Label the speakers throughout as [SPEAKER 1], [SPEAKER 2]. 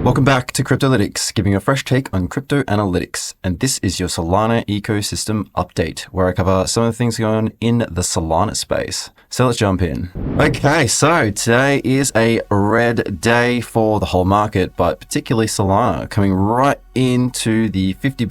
[SPEAKER 1] Welcome back to Kryptolytix, giving you a fresh take on crypto analytics. And this is your Solana ecosystem update, where I cover some of the things going on in the Solana space. So let's jump in. Okay, so today is a red day for the whole market, but particularly Solana, coming right into the 50%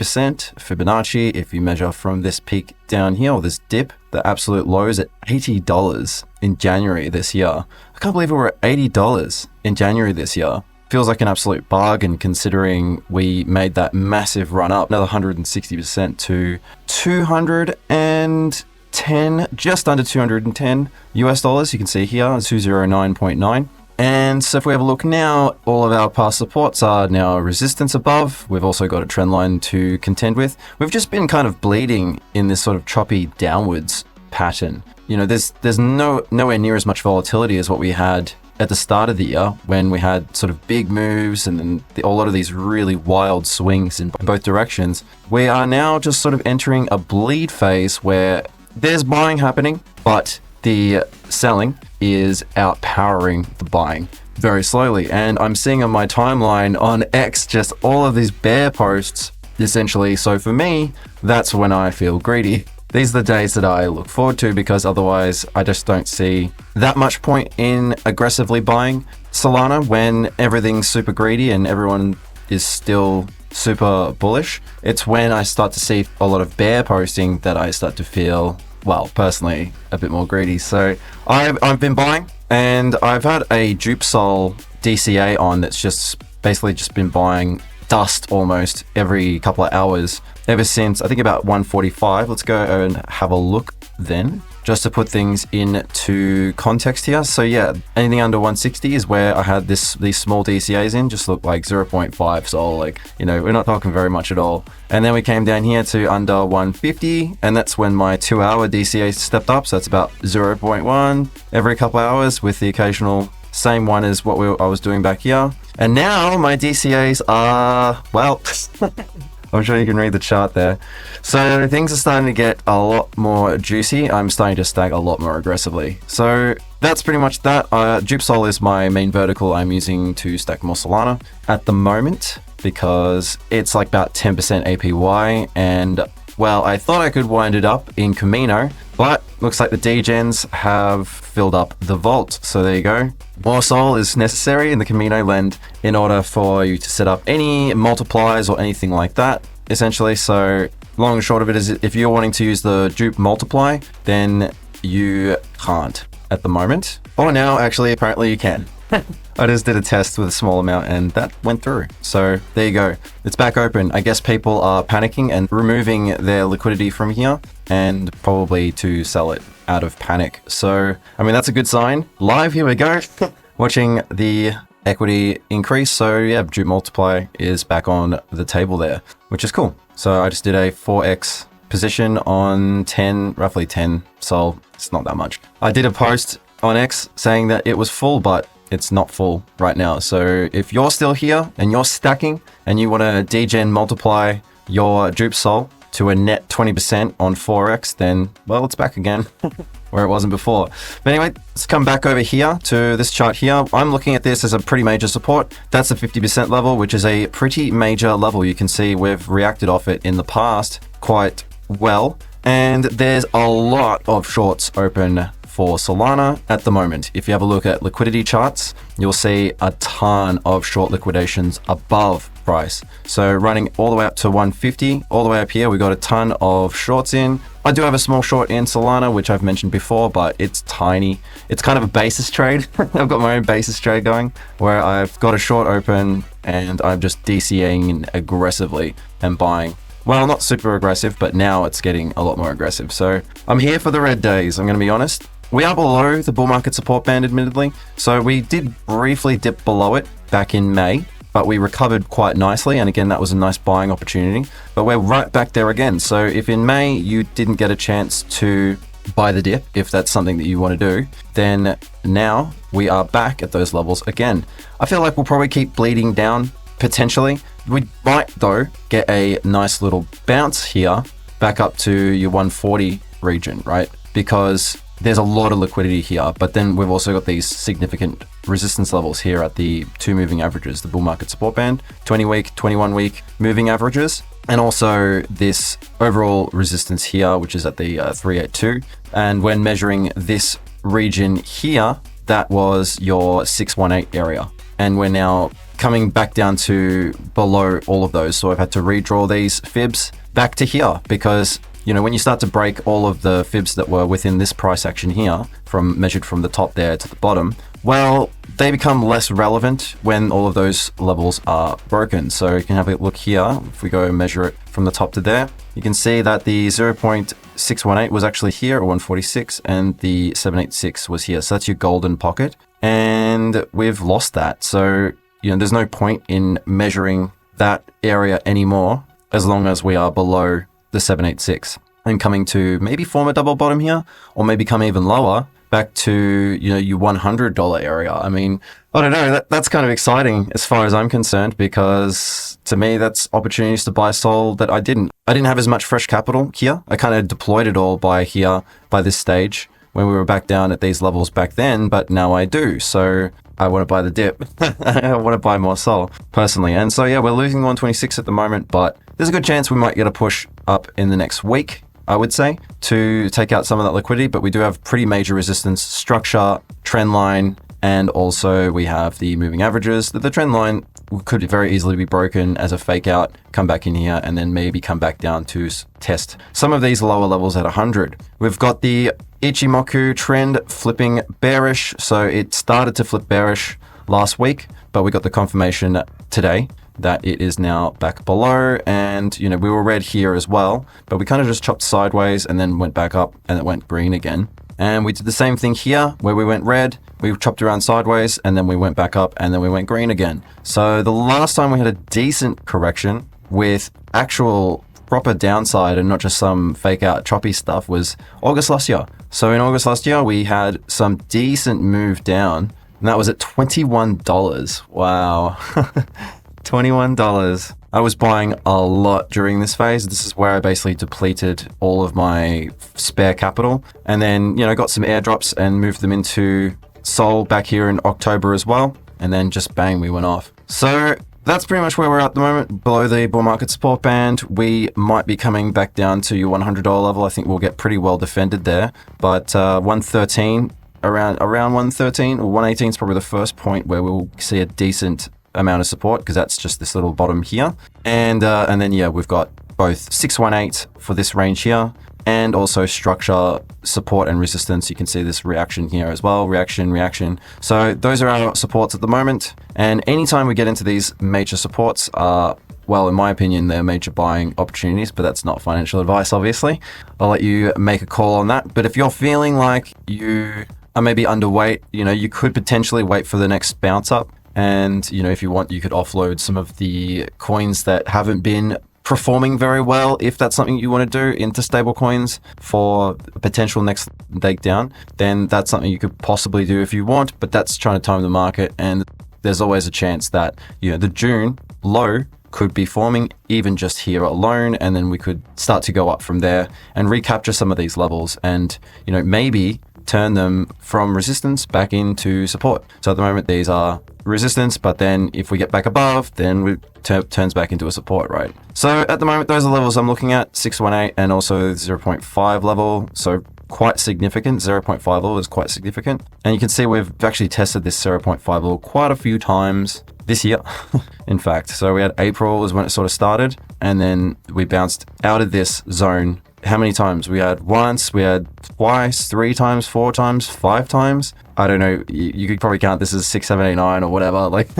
[SPEAKER 1] Fibonacci. If you measure from this peak down here, or this dip, the absolute lows at $80 in January this year. I can't believe we were at $80 in January this year. Feels like an absolute bargain considering we made that massive run up, another 160% to 210, just under 210 US dollars. You can see here, 209.9. And so if we have a look now, all of our past supports are now resistance above. We've also got a trend line to contend with. We've just been kind of bleeding in this sort of choppy downwards pattern. You know, there's nowhere near as much volatility as what we had at the start of the year when we had sort of big moves and then a lot of these really wild swings in both directions. We are now just sort of entering a bleed phase where there's buying happening, but the selling is outpowering the buying very slowly. And I'm seeing on my timeline on X just all of these bear posts essentially. So for me, that's when I feel greedy. These are the days that I look forward to because otherwise I just don't see that much point in aggressively buying Solana when everything's super greedy and everyone is still super bullish. It's when I start to see a lot of bear posting that I start to feel, well, personally, a bit more greedy. So I've been buying and I've had a vSOL DCA on that's just basically just been buying dust almost every couple of hours ever since I think about 145. Let's go and have a look then, just to put things into context here. So yeah, anything under 160 is where I had these small DCAs in, just look like 0.5 sol, like, you know, we're not talking very much at all. And then we came down here to under 150, and that's when my 2-hour DCA stepped up. So that's about 0.1 every couple of hours with the occasional same one as what I was doing back here. And now my DCAs are, well, I'm sure you can read the chart there. So things are starting to get a lot more juicy. I'm starting to stack a lot more aggressively. So that's pretty much that. vSOL is my main vertical I'm using to stack more Solana at the moment because it's like about 10% APY. And well, I thought I could wind it up in Camino, but looks like the degens have filled up the vault. So there you go. More sol is necessary in the Camino lend in order for you to set up any multipliers or anything like that, essentially. So long and short of it is if you're wanting to use the dupe multiply, then you can't at the moment. Or now, actually, apparently you can. I just did a test with a small amount and that went through. So there you go. It's back open. I guess people are panicking and removing their liquidity from here and probably to sell it out of panic. So, I mean, that's a good sign. Live, here we go. Watching the equity increase. So yeah, dupe multiply is back on the table there, which is cool. So I just did a 4x position on 10, roughly 10 sol. It's not that much. I did a post on X saying that it was full, but it's not full right now. So if you're still here and you're stacking and you want to degen multiply your dupe sol to a net 20% on 4x, then, well, it's back again where it wasn't before. But anyway, let's come back over here to this chart here. I'm looking at this as a pretty major support. That's the 50% level, which is a pretty major level. You can see we've reacted off it in the past quite well. And there's a lot of shorts open for Solana at the moment. If you have a look at liquidity charts, you'll see a ton of short liquidations above price. So running all the way up to 150, all the way up here, we got a ton of shorts in. I do have a small short in Solana, which I've mentioned before, but it's tiny. It's kind of a basis trade. I've got my own basis trade going where I've got a short open and I'm just DCAing aggressively and buying. Well, not super aggressive, but now it's getting a lot more aggressive. So I'm here for the red days, I'm going to be honest. We are below the bull market support band, admittedly. So we did briefly dip below it back in May, but we recovered quite nicely. And again, that was a nice buying opportunity, but we're right back there again. So if in May you didn't get a chance to buy the dip, if that's something that you want to do, then now we are back at those levels again. I feel like we'll probably keep bleeding down potentially. We might though get a nice little bounce here back up to your 140 region, right? Because there's a lot of liquidity here, but then we've also got these significant resistance levels here at the 2 moving averages, the bull market support band, 20-week, 21-week moving averages, and also this overall resistance here, which is at the 382. And when measuring this region here, that was your 618 area. And we're now coming back down to below all of those. So I've had to redraw these fibs back to here because, you know, when you start to break all of the fibs that were within this price action here, from measured from the top there to the bottom, well, they become less relevant when all of those levels are broken. So you can have a look here. If we go and measure it from the top to there, you can see that the 0.618 was actually here at 146 and the 786 was here. So that's your golden pocket. And we've lost that. So, you know, there's no point in measuring that area anymore as long as we are below the 786 and coming to maybe form a double bottom here, or maybe come even lower back to, you know, your $100 area. I mean, I don't know, that's kind of exciting as far as I'm concerned, because to me, that's opportunities to buy SOL that I didn't have as much fresh capital here. I kind of deployed it all by this stage when we were back down at these levels back then, but now I do. So I want to buy the dip. I want to buy more SOL personally. And so, yeah, we're losing 126 at the moment, but there's a good chance we might get a push up in the next week, I would say, to take out some of that liquidity. But we do have pretty major resistance structure, trend line, and also we have the moving averages. The trend line could very easily be broken as a fake out, come back in here, and then maybe come back down to test some of these lower levels at 100. We've got the Ichimoku trend flipping bearish. So it started to flip bearish last week, but we got the confirmation today that it is now back below. And, you know, we were red here as well, but we kind of just chopped sideways and then went back up and it went green again. And we did the same thing here where we went red, we chopped around sideways, and then we went back up and then we went green again. So the last time we had a decent correction with actual proper downside and not just some fake out choppy stuff was August last year. So in August last year, we had some decent move down, and that was at $21. Wow. $21. I was buying a lot during this phase. This is where I basically depleted all of my spare capital, and then, you know, got some airdrops and moved them into SOL back here in October as well. And then just bang, we went off. So that's pretty much where we're at the moment, below the bull market support band. We might be coming back down to your $100 level. I think we'll get pretty well defended there. But 113, around 113 or 118 is probably the first point where we'll see a decent amount of support, because that's just this little bottom here. And then, yeah, we've got both 618 for this range here, and also structure support and resistance. You can see this reaction here as well, reaction. So those are our supports at the moment. And anytime we get into these major supports, well, in my opinion, they're major buying opportunities, but that's not financial advice, obviously. I'll let you make a call on that. But if you're feeling like you are maybe underweight, you know, you could potentially wait for the next bounce up. And, you know, if you want, you could offload some of the coins that haven't been performing very well, if that's something you want to do, into stable coins for a potential next leg down. Then that's something you could possibly do if you want, but that's trying to time the market. And there's always a chance that, you know, the June low could be forming even just here alone, and then we could start to go up from there and recapture some of these levels and, you know, maybe turn them from resistance back into support. So at the moment, these are resistance, but then if we get back above, then it turns back into a support, right? So at the moment, those are levels I'm looking at, 618 and also 0.5 level. So quite significant. 0.5 level is quite significant. And you can see we've actually tested this 0.5 level quite a few times this year, in fact. So we had April was when it sort of started, and then we bounced out of this zone. How many times? We had once, we had twice, 3 times, 4 times, 5 times. I don't know. You could probably count this as 6, 7, 8, 9 or whatever. Like,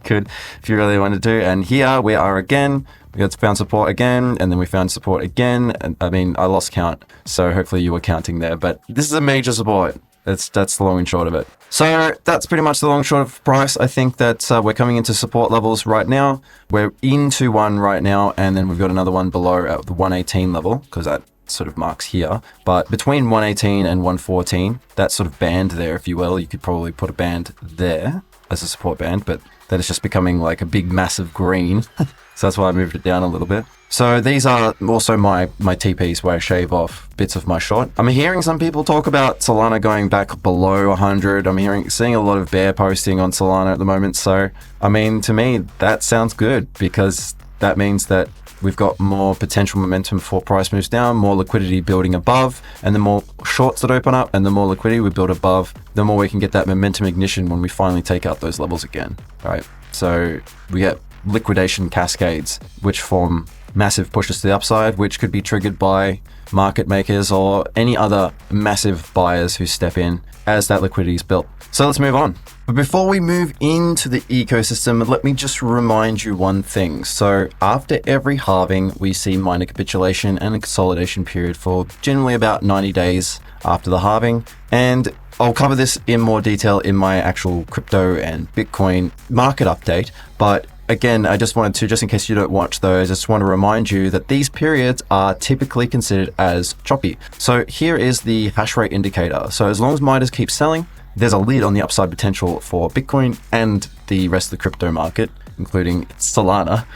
[SPEAKER 1] could, if you really wanted to. And here we are again. We got found support again, and then we found support again. And I mean, I lost count. So hopefully you were counting there. But this is a major support. That's the long and short of it. So that's pretty much the long and short of price. I think that we're coming into support levels right now. We're into one right now, and then we've got another one below at the 118 level, because that sort of marks here. But between 118 and 114, that sort of band there, if you will, you could probably put a band there as a support band. But that it's just becoming like a big massive green. So that's why I moved it down a little bit. So these are also my TPs where I shave off bits of my short. I'm hearing some people talk about Solana going back below 100. I'm seeing a lot of bear posting on Solana at the moment. So, I mean, to me, that sounds good because that means that we've got more potential momentum for price moves down, more liquidity building above, and the more shorts that open up and the more liquidity we build above, the more we can get that momentum ignition when we finally take out those levels again, right? So we get liquidation cascades, which form massive pushes to the upside, which could be triggered by market makers or any other massive buyers who step in as that liquidity is built. So let's move on. But before we move into the ecosystem, let me just remind you one thing. So after every halving, we see miner capitulation and a consolidation period for generally about 90 days after the halving. And I'll cover this in more detail in my actual crypto and Bitcoin market update. But again, I just wanted to, just in case you don't watch those, I just want to remind you that these periods are typically considered as choppy. So here is the hash rate indicator. So as long as miners keep selling, there's a lid on the upside potential for Bitcoin and the rest of the crypto market, including Solana.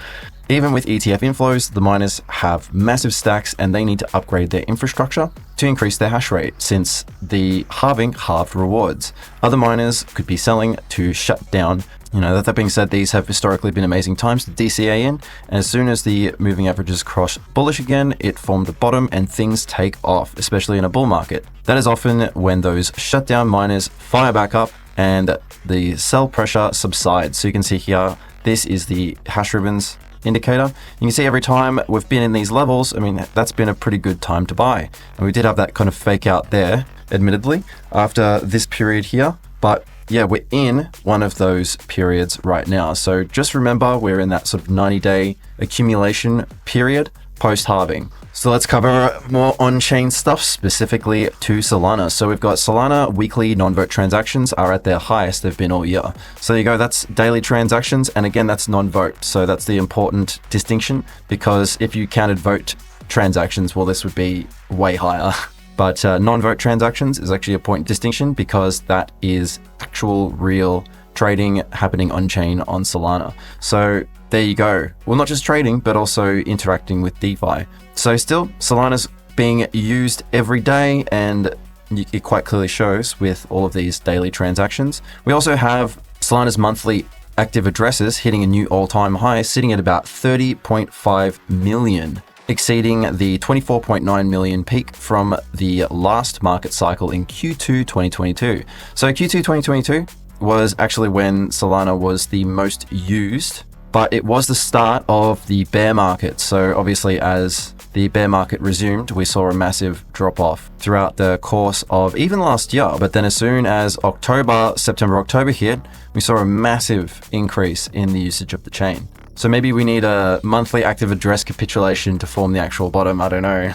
[SPEAKER 1] Even with ETF inflows, the miners have massive stacks and they need to upgrade their infrastructure to increase their hash rate since the halving halved rewards. Other miners could be selling to shut down. That being said, these have historically been amazing times to DCA in, and as soon as the moving averages cross bullish again, it formed the bottom and things take off, especially in a bull market. That is often when those shutdown miners fire back up and the sell pressure subsides. So you can see here, this is the hash ribbons indicator. You can see every time we've been in these levels, I mean, that's been a pretty good time to buy. And we did have that kind of fake out there, admittedly, after this period here, but yeah, we're in one of those periods right now. So just remember, we're in that sort of 90-day accumulation period post-halving. So let's cover more on-chain stuff specifically to Solana. So we've got Solana weekly non-vote transactions are at their highest they've been all year. So there you go, that's daily transactions. And again, that's non-vote. So that's the important distinction, because if you counted vote transactions, well, this would be way higher. But non-vote transactions is actually a point distinction because that is actual real trading happening on-chain on Solana. So there you go. Well, not just trading, but also interacting with DeFi. So still, Solana's being used every day, and it quite clearly shows with all of these daily transactions. We also have Solana's monthly active addresses hitting a new all-time high, sitting at about 30.5 million. Exceeding the 24.9 million peak from the last market cycle in Q2 2022. So Q2 2022 was actually when Solana was the most used, but it was the start of the bear market. So obviously as the bear market resumed, we saw a massive drop off throughout the course of even last year. But then as soon as September, October hit, we saw a massive increase in the usage of the chain. So maybe we need a monthly active address capitulation to form the actual bottom. I don't know.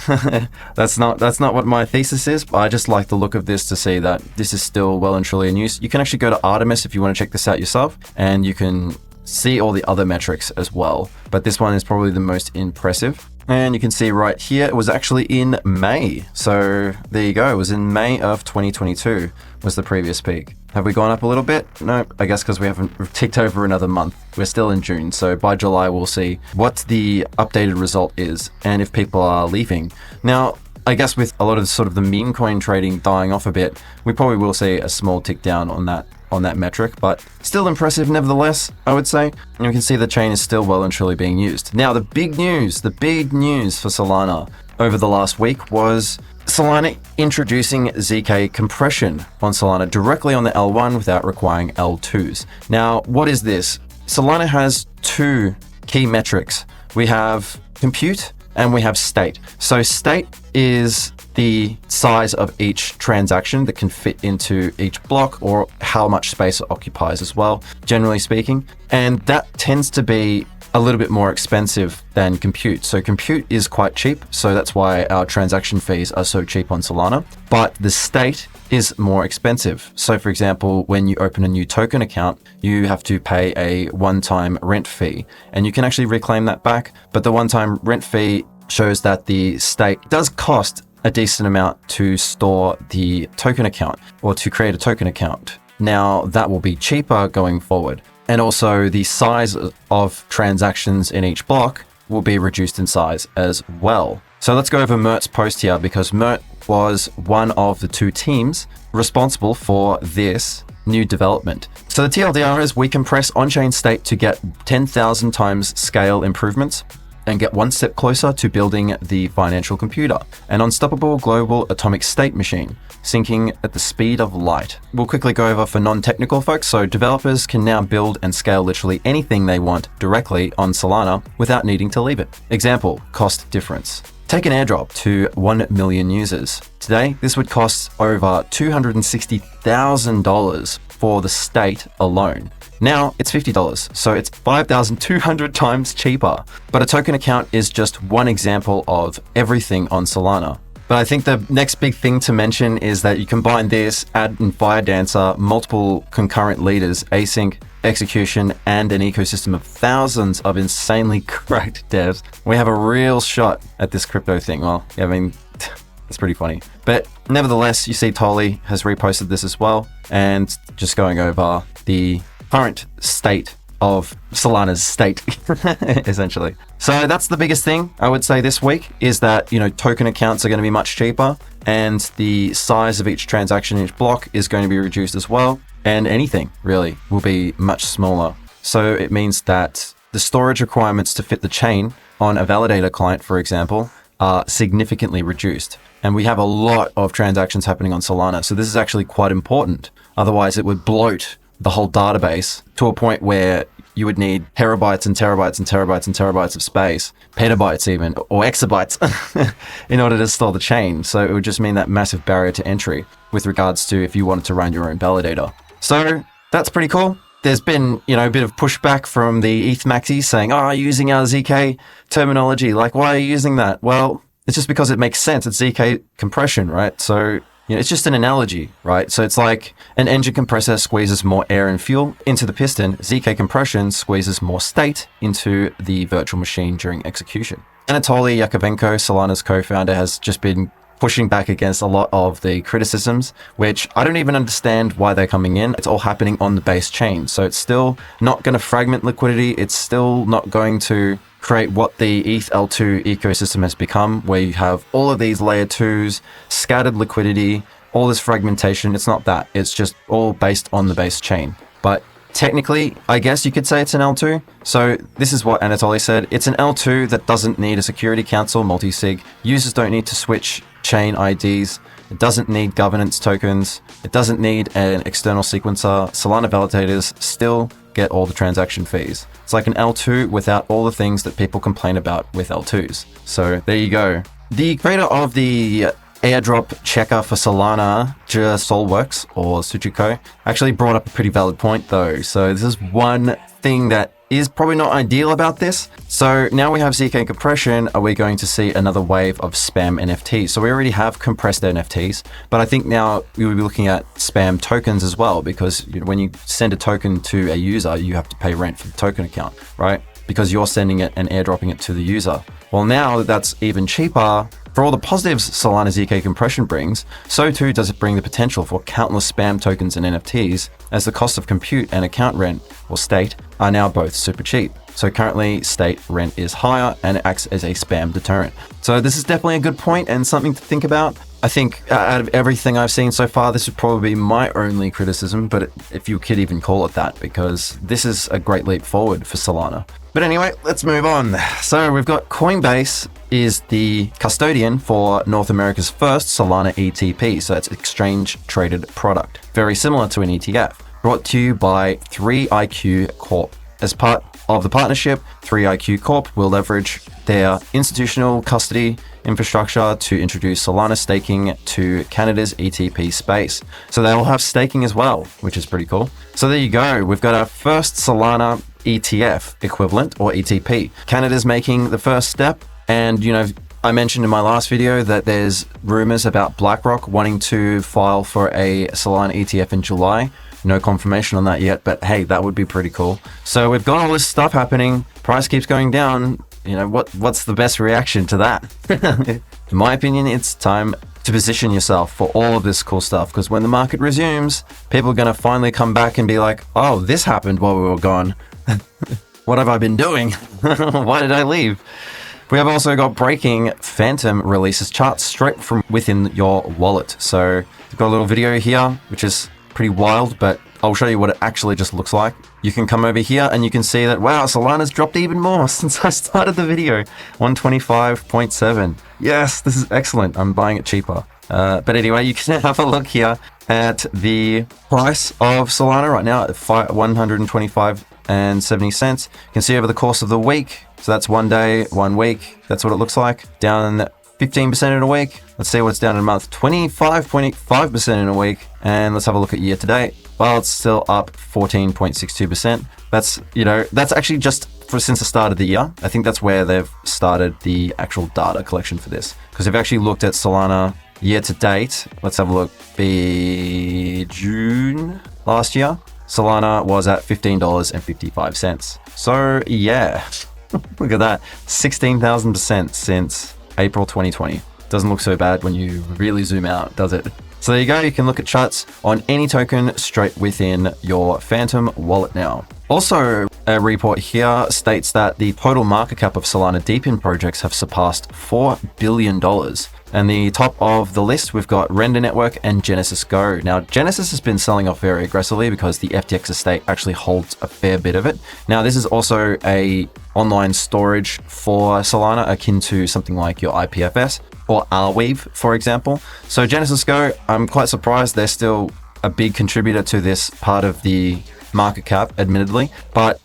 [SPEAKER 1] That's not what my thesis is, but I just like the look of this to see that this is still well and truly in use. You can actually go to Artemis if you want to check this out yourself, and you can see all the other metrics as well. But this one is probably the most impressive. And you can see right here, it was actually in May. So there you go. It was in May of 2022 was the previous peak. Have we gone up a little bit? No, I guess because we haven't ticked over another month. We're still in June. So by July, we'll see what the updated result is and if people are leaving. Now, I guess with a lot of sort of the meme coin trading dying off a bit, we probably will see a small tick down on that metric, but still impressive nevertheless, I would say. And you can see the chain is still well and truly being used. Now, the big news for Solana over the last week was Solana introducing ZK compression on Solana directly on the L1 without requiring L2s. Now, what is this? Solana has two key metrics. We have compute and we have state. So state is the size of each transaction that can fit into each block, or how much space it occupies as well, generally speaking. And that tends to be a little bit more expensive than compute. So compute is quite cheap. So that's why our transaction fees are so cheap on Solana, but the state is more expensive. So for example, when you open a new token account, you have to pay a one-time rent fee, and you can actually reclaim that back. But the one-time rent fee shows that the state does cost a decent amount to store the token account or to create a token account. Now that will be cheaper going forward. And also the size of transactions in each block will be reduced in size as well. So let's go over Mert's post here, because Mert was one of the 2 teams responsible for this new development. So the TLDR is we compress on-chain state to get 10,000 times scale improvements and get one step closer to building the financial computer, an unstoppable global atomic state machine, syncing at the speed of light. We'll quickly go over for non-technical folks. So developers can now build and scale literally anything they want directly on Solana without needing to leave it. Example, cost difference. Take an airdrop to 1 million users. Today, this would cost over $260,000 for the state alone. Now it's $50, so it's 5,200 times cheaper. But a token account is just one example of everything on Solana. But I think the next big thing to mention is that you combine this, add in Firedancer, multiple concurrent leaders, async, execution, and an ecosystem of thousands of insanely cracked devs. We have a real shot at this crypto thing. Well, I mean, it's pretty funny. But nevertheless, you see Tolly has reposted this as well, and just going over the current state of Solana's state, essentially. So that's the biggest thing I would say this week, is that, token accounts are going to be much cheaper, and the size of each transaction, each block is going to be reduced as well. And anything really will be much smaller. So it means that the storage requirements to fit the chain on a validator client, for example, are significantly reduced. And we have a lot of transactions happening on Solana. So this is actually quite important. Otherwise, it would bloat the whole database to a point where you would need terabytes and terabytes and terabytes and terabytes of space, petabytes even, or exabytes in order to store the chain. So it would just mean that massive barrier to entry with regards to if you wanted to run your own validator. So that's pretty cool. There's been, a bit of pushback from the ETH maxis saying, using our ZK terminology, like, why are you using that? Well, it's just because it makes sense. It's ZK compression, right? So it's just an analogy, right? So it's like an engine compressor squeezes more air and fuel into the piston. ZK compression squeezes more state into the virtual machine during execution. Anatoly Yakovenko, Solana's co-founder, has just been pushing back against a lot of the criticisms, which I don't even understand why they're coming in. It's all happening on the base chain. So it's still not going to fragment liquidity. It's still not going to create what the ETH L2 ecosystem has become, where you have all of these layer 2s, scattered liquidity, all this fragmentation. It's not that. It's just all based on the base chain. But technically, I guess you could say it's an L2. So this is what Anatoly said. It's an L2 that doesn't need a security council multi-sig. Users don't need to switch chain IDs. It doesn't need governance tokens. It doesn't need an external sequencer. Solana validators still get all the transaction fees. It's like an L2 without all the things that people complain about with L2s. So there you go. The creator of the airdrop checker for Solana, SolWorks or Suchiko, actually brought up a pretty valid point though. So this is one thing that is probably not ideal about this. So now we have ZK compression. Are we going to see another wave of spam NFTs? So we already have compressed NFTs, but I think now we will be looking at spam tokens as well, because when you send a token to a user, you have to pay rent for the token account, right? Because you're sending it and airdropping it to the user. Well, now that's even cheaper. For all the positives Solana ZK compression brings, so too does it bring the potential for countless spam tokens and NFTs, as the cost of compute and account rent, or state, are now both super cheap. So currently, state rent is higher and it acts as a spam deterrent. So this is definitely a good point and something to think about. I think out of everything I've seen so far, this would probably be my only criticism, but if you could even call it that, because this is a great leap forward for Solana. But anyway, let's move on. So we've got Coinbase is the custodian for North America's first Solana ETP. So it's exchange traded product, very similar to an ETF, brought to you by 3iQ Corp. As part of the partnership, 3iQ Corp will leverage their institutional custody infrastructure to introduce Solana staking to Canada's ETP space. So they'll have staking as well, which is pretty cool. So there you go. We've got our first Solana ETF equivalent, or ETP. Canada's making the first step. And, I mentioned in my last video that there's rumors about BlackRock wanting to file for a Solana ETF in July. No confirmation on that yet, but hey, that would be pretty cool. So we've got all this stuff happening. Price keeps going down. What's the best reaction to that? In my opinion, it's time to position yourself for all of this cool stuff, because when the market resumes, people are going to finally come back and be like, oh, this happened while we were gone. What have I been doing? Why did I leave? We have also got breaking Phantom releases charts straight from within your wallet. So we've got a little video here, which is pretty wild, but I'll show you what it actually just looks like. You can come over here and you can see that, wow, Solana's dropped even more since I started the video. 125.7. Yes, this is excellent. I'm buying it cheaper. But anyway, you can have a look here at the price of Solana right now at 125.70 cents. You can see over the course of the week. So that's 1 day, 1 week. That's what it looks like. Down 15% in a week. Let's see what's down in a month. 25.85% in a week. And let's have a look at year to date. Well, it's still up 14.62%. That's, that's actually just since the start of the year. I think that's where they've started the actual data collection for this. Because they've actually looked at Solana year to date. Let's have a look. June last year, Solana was at $15.55. So yeah, look at that. 16,000% since April 2020. Doesn't look so bad when you really zoom out, does it? So there you go. You can look at charts on any token straight within your Phantom wallet now. Also, a report here states that the total market cap of Solana DePIN projects have surpassed $4 billion. And the top of the list, we've got Render Network and Genesis Go. Now, Genesis has been selling off very aggressively because the FTX estate actually holds a fair bit of it. Now, this is also a online storage for Solana, akin to something like your IPFS or Arweave, for example. So Genesis Go, I'm quite surprised they're still a big contributor to this part of the market cap, admittedly, but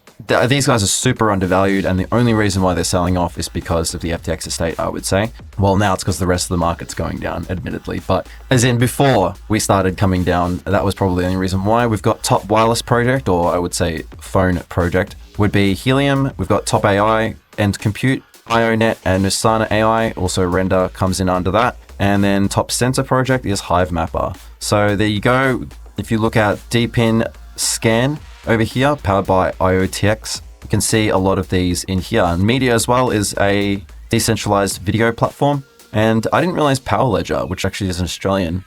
[SPEAKER 1] these guys are super undervalued, and the only reason why they're selling off is because of the FTX estate, I would say. Well, now it's because the rest of the market's going down, admittedly, but as in before we started coming down, that was probably the only reason why. We've got top wireless project, or I would say phone project, would be Helium. We've got top AI and compute, IONET and Nusana AI, also Render comes in under that. And then top sensor project is HiveMapper. So there you go. If you look at DePIN Scan over here, powered by IOTX, you can see a lot of these in here. And Media as well is a decentralized video platform. And I didn't realize Power Ledger, which actually is an Australian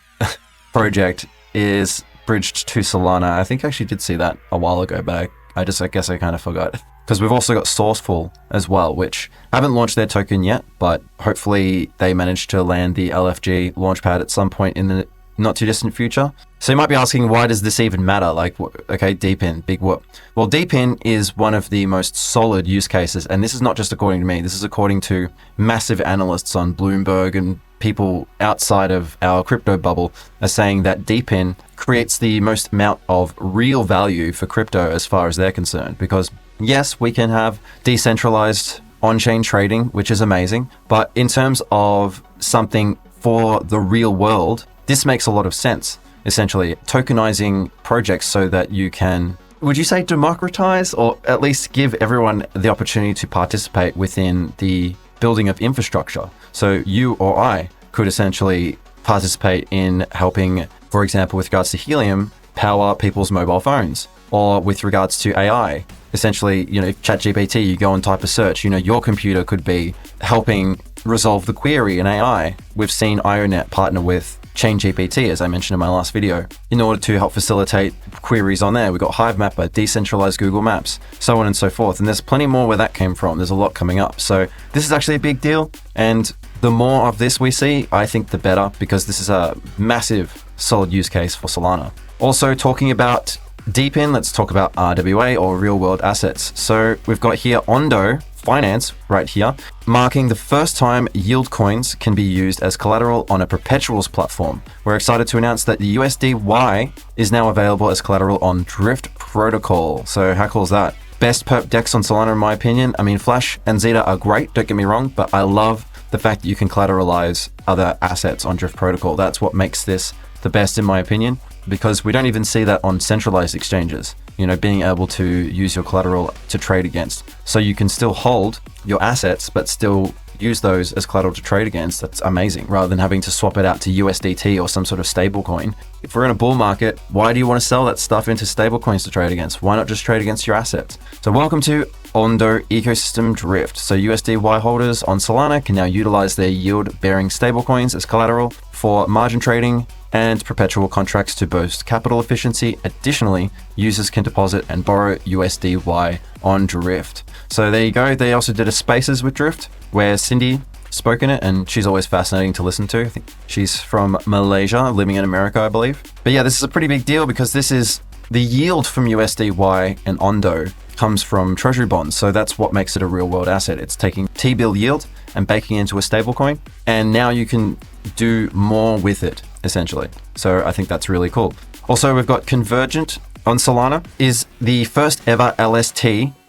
[SPEAKER 1] project, is bridged to Solana. I think I actually did see that a while ago, but I guess I kind of forgot. Because we've also got Sourceful as well, which haven't launched their token yet, but hopefully they managed to land the LFG launchpad at some point in the not too distant future. So you might be asking, why does this even matter? Like, okay, DePIN, big whoop. Well, DePIN is one of the most solid use cases, and this is not just according to me. This is according to massive analysts on Bloomberg, and people outside of our crypto bubble are saying that DePIN creates the most amount of real value for crypto as far as they're concerned. Because yes, we can have decentralized on-chain trading, which is amazing, but in terms of something for the real world, this makes a lot of sense. Essentially, tokenizing projects so that you can, would you say, democratize, or at least give everyone the opportunity to participate within the building of infrastructure. So you or I could essentially participate in helping, for example, with regards to Helium, power people's mobile phones, or with regards to AI. Essentially, if ChatGPT, you go and type a search, your computer could be helping resolve the query in AI. We've seen IONET partner with ChainGPT, as I mentioned in my last video, in order to help facilitate queries on there. We've got HiveMapper, decentralized Google Maps, so on and so forth. And there's plenty more where that came from. There's a lot coming up. So this is actually a big deal. And the more of this we see, I think the better, because this is a massive, solid use case for Solana. Also talking about DePIN, let's talk about RWA, or real world assets. So we've got here Ondo Finance right here, marking the first time yield coins can be used as collateral on a perpetuals platform. We're excited to announce that the USDY is now available as collateral on Drift Protocol. So how cool is that? Best PerpDEX on Solana in my opinion. I mean, Flash and Zeta are great, don't get me wrong, but I love the fact that you can collateralize other assets on Drift Protocol. That's what makes this the best in my opinion, because we don't even see that on centralized exchanges, being able to use your collateral to trade against. So you can still hold your assets, but still use those as collateral to trade against, that's amazing, rather than having to swap it out to USDT or some sort of stable coin. If we're in a bull market, why do you want to sell that stuff into stable coins to trade against? Why not just trade against your assets? So welcome to Ondo ecosystem drift. So USDY holders on Solana can now utilize their yield-bearing stablecoins as collateral for margin trading and perpetual contracts to boost capital efficiency. Additionally, users can deposit and borrow USDY on Drift. So there you go. They also did a Spaces with Drift where Cindy spoke in it, and she's always fascinating to listen to. I think she's from Malaysia, living in America, I believe. But yeah, this is a pretty big deal because this is the yield from USDY and Ondo comes from treasury bonds. So that's what makes it a real world asset. It's taking T-bill yield and baking it into a stablecoin. And now you can do more with it, essentially. So I think that's really cool. Also, we've got Convergent on Solana, is the first ever LST.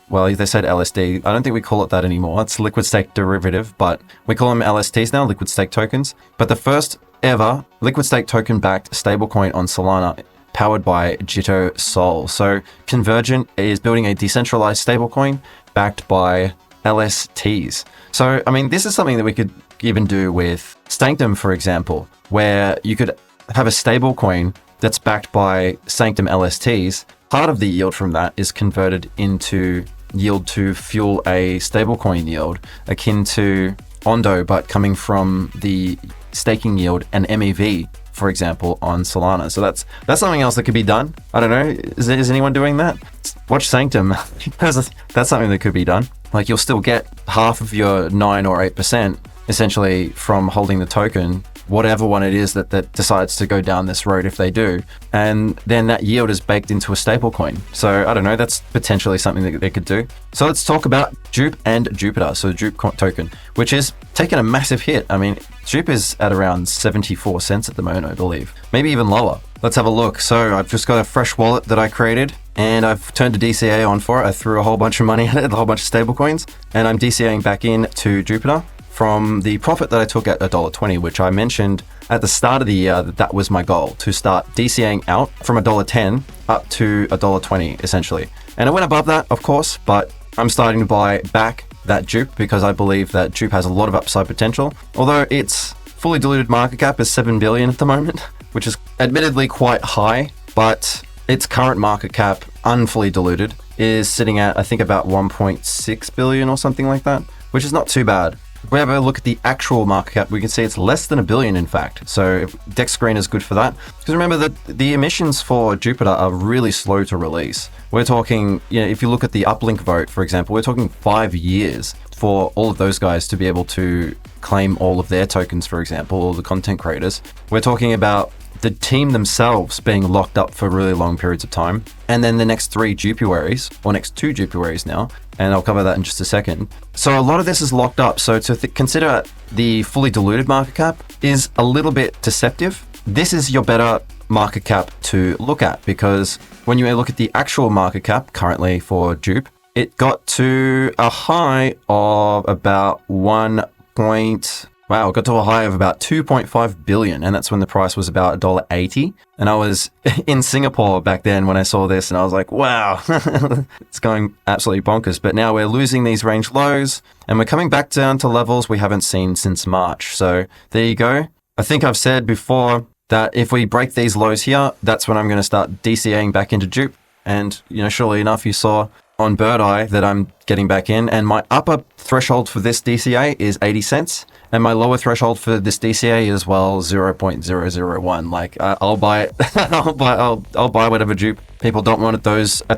[SPEAKER 1] Well, they said LSD. I don't think we call it that anymore. It's liquid stake derivative, but we call them LSTs now, liquid stake tokens. But the first ever liquid stake token backed stablecoin on Solana, powered by vSOL. So Convergent is building a decentralized stablecoin backed by LSTs. So, I mean, this is something that we could even do with Sanctum, for example, where you could have a stablecoin that's backed by Sanctum LSTs. Part of the yield from that is converted into yield to fuel a stablecoin yield akin to Ondo, but coming from the staking yield and MEV, for example, on Solana. So that's something else that could be done. I don't know. Is anyone doing that? Watch Sanctum. That's something that could be done. Like, you'll still get half of your 9 or 8% essentially from holding the token, whatever one it is that decides to go down this road, if they do. And then that yield is baked into a stable coin. So I don't know, that's potentially something that they could do. So let's talk about Jupe and Jupiter. So the Jupe token, which is taking a massive hit. I mean, Jupe is at around 74 cents at the moment, I believe. Maybe even lower. Let's have a look. So I've just got a fresh wallet that I created, and I've turned a DCA on for it. I threw a whole bunch of money at it, a whole bunch of stable coins, and I'm DCAing back in to Jupiter from the profit that I took at $1.20, which I mentioned at the start of the year that was my goal, to start DCAing out from $1.10 up to $1.20 essentially. And it went above that, of course, but I'm starting to buy back that Jupe because I believe that Jupe has a lot of upside potential. Although its fully diluted market cap is 7 billion at the moment, which is admittedly quite high, but its current market cap, unfully diluted, is sitting at, I think, about 1.6 billion or something like that, which is not too bad. If we have a look at the actual market cap, we can see it's less than $1 billion, in fact. So DEX screen is good for that. Because remember that the emissions for Jupiter are really slow to release. We're talking, if you look at the uplink vote, for example, we're talking 5 years for all of those guys to be able to claim all of their tokens, for example, all the content creators. We're talking about the team themselves being locked up for really long periods of time. And then the next 3 Jupuaries, or next 2 Jupuaries now, and I'll cover that in just a second. So a lot of this is locked up. So to consider the fully diluted market cap is a little bit deceptive. This is your better market cap to look at, because when you look at the actual market cap currently for Jupe, it got to a high of about it got to a high of about 2.5 billion. And that's when the price was about $1.80. And I was in Singapore back then when I saw this, and I was like, wow, it's going absolutely bonkers. But now we're losing these range lows, and we're coming back down to levels we haven't seen since March. So there you go. I think I've said before that if we break these lows here, that's when I'm going to start DCAing back into Jupe. And, surely enough, you saw on Bird Eye that I'm getting back in, and my upper threshold for this DCA is 80 cents. And my lower threshold for this DCA is, 0.001. Like, I'll buy it. I'll buy whatever Jupe people don't want at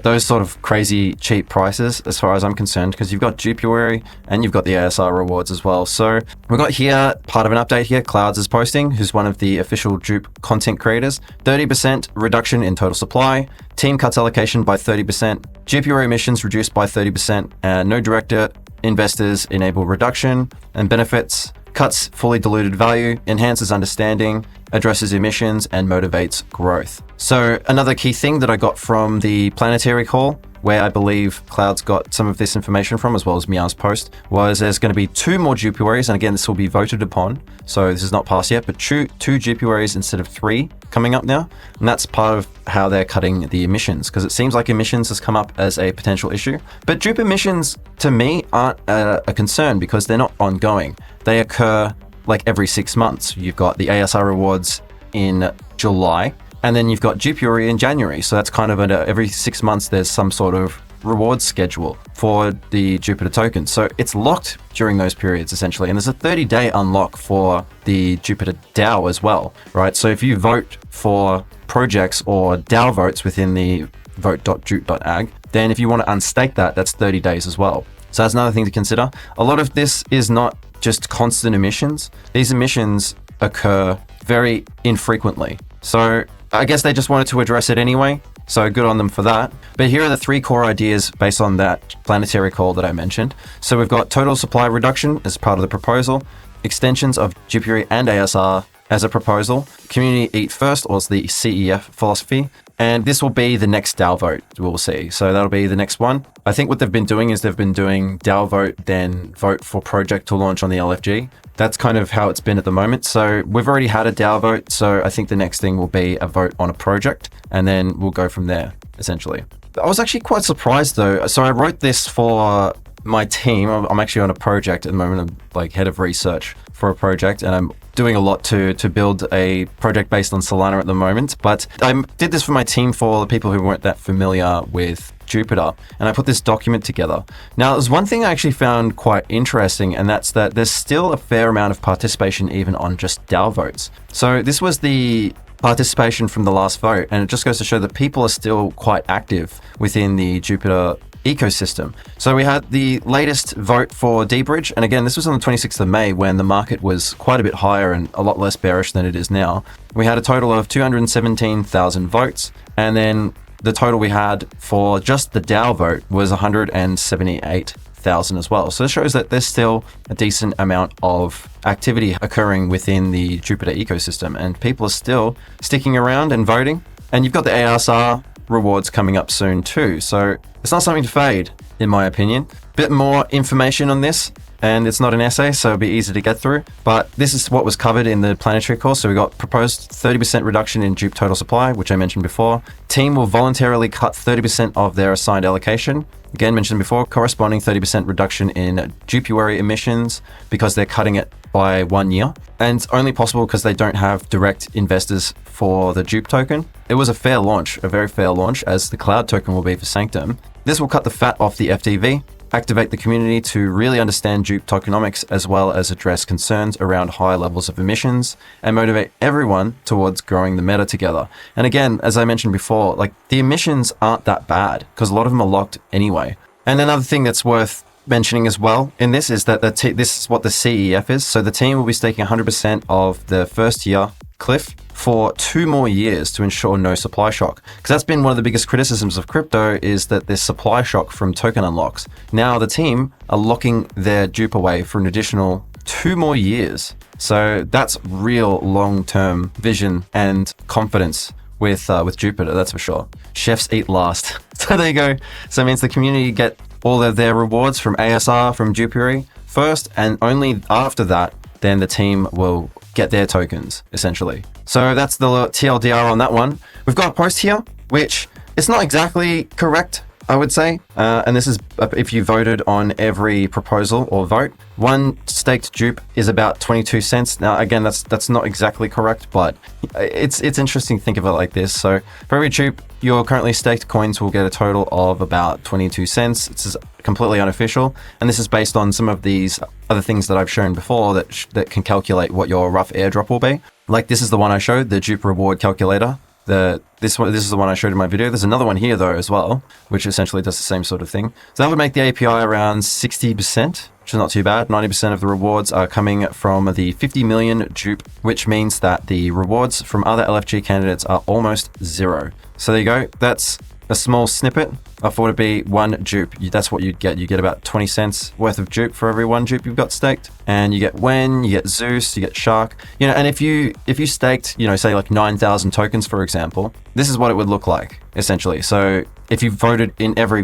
[SPEAKER 1] those sort of crazy cheap prices, as far as I'm concerned, because you've got Jupuary and you've got the ASR rewards as well. So we've got here part of an update here. Clouds is posting, who's one of the official Jupe content creators. 30% reduction in total supply. Team cuts allocation by 30%. Jupuary emissions reduced by 30%. No director investors enable reduction and benefits. Cuts fully diluted value, enhances understanding, addresses emissions, and motivates growth. So another key thing that I got from the planetary call where I believe Cloud's got some of this information from, as well as Mia's post, was there's going to be 2 more Jupiaries, and again, this will be voted upon, so this is not passed yet, but 2 Jupiaries instead of 3 coming up now, and that's part of how they're cutting the emissions, because it seems like emissions has come up as a potential issue. But Jup emissions, to me, aren't a concern because they're not ongoing. They occur like every 6 months. You've got the ASR rewards in July, and then you've got Jupiary in January. So that's kind of every 6 months, there's some sort of reward schedule for the Jupiter tokens. So it's locked during those periods, essentially. And there's a 30-day unlock for the Jupiter DAO as well, right? So if you vote for projects or DAO votes within the vote.jup.ag, then if you want to unstake that, that's 30 days as well. So that's another thing to consider. A lot of this is not just constant emissions. These emissions occur very infrequently. So I guess they just wanted to address it anyway, so good on them for that. But here are the 3 core ideas based on that planetary call that I mentioned. So we've got total supply reduction as part of the proposal, extensions of Jupiary and ASR as a proposal, community eat first, or the CEF philosophy, and this will be the next DAO vote we'll see. So that'll be the next one. I think what they've been doing is they've been doing DAO vote, then vote for project to launch on the LFG. That's kind of how it's been at the moment. So we've already had a DAO vote. So I think the next thing will be a vote on a project, and then we'll go from there, essentially. I was actually quite surprised though. So I wrote this for my team. I'm actually on a project at the moment. I'm like head of research for a project, and I'm doing a lot to build a project based on Solana at the moment. But I did this for my team for the people who weren't that familiar with Jupiter, and I put this document together. Now, there's one thing I actually found quite interesting, and that's that there's still a fair amount of participation even on just DAO votes. So this was the participation from the last vote, and it just goes to show that people are still quite active within the Jupiter ecosystem. So we had the latest vote for D-Bridge, and again, this was on the 26th of May when the market was quite a bit higher and a lot less bearish than it is now. We had a total of 217,000 votes, and then the total we had for just the DAO vote was 178,000 as well. So this shows that there's still a decent amount of activity occurring within the Jupiter ecosystem, and people are still sticking around and voting. And you've got the ASR rewards coming up soon too. So it's not something to fade, in my opinion. Bit more information on this, and it's not an essay, so it'll be easy to get through. But this is what was covered in the planetary call. So we got proposed 30% reduction in Jup total supply, which I mentioned before. Team will voluntarily cut 30% of their assigned allocation. Again, mentioned before, corresponding 30% reduction in Jupiary emissions because they're cutting it by 1 year. And it's only possible because they don't have direct investors for the Jup token. It was a fair launch, a very fair launch, as the Cloud token will be for Sanctum. This will cut the fat off the FTV, activate the community to really understand Jup tokenomics, as well as address concerns around high levels of emissions, and motivate everyone towards growing the meta together. And again, as I mentioned before, like the emissions aren't that bad because a lot of them are locked anyway. And another thing that's worth mentioning as well in this is that this is what the CEF is. So the team will be staking 100% of the first year cliff for 2 more years to ensure no supply shock. Because that's been one of the biggest criticisms of crypto, is that there's supply shock from token unlocks. Now the team are locking their Jup away for an additional 2 more years. So that's real long-term vision and confidence with Jupiter, that's for sure. Chefs eat last. So there you go. So it means the community get all of their rewards from ASR, from Jupiary first, and only after that, then the team will get their tokens, essentially. So that's the TLDR on that one. We've got a post here, which is not exactly correct, I would say. And this is if you voted on every proposal or vote. 1 staked Jup is about 22 cents. Now, again, that's not exactly correct, but it's interesting to think of it like this. So for every Jup, your currently staked coins will get a total of about 22 cents. This is completely unofficial. And this is based on some of these other things that I've shown before that can calculate what your rough airdrop will be. Like this is the one I showed, the Jup reward calculator. This is the one I showed in my video. There's another one here though as well, which essentially does the same sort of thing. So that would make the API around 60%, which is not too bad. 90% of the rewards are coming from the 50 million Jup, which means that the rewards from other LFG candidates are almost 0. So there you go. That's a small snippet of what would be one dupe. That's what you'd get. You get about 20 cents worth of dupe for every one dupe you've got staked. And you get Wen, you get Zeus, you get Shark. And if you staked, say like 9,000 tokens, for example, this is what it would look like, essentially. So if you voted in every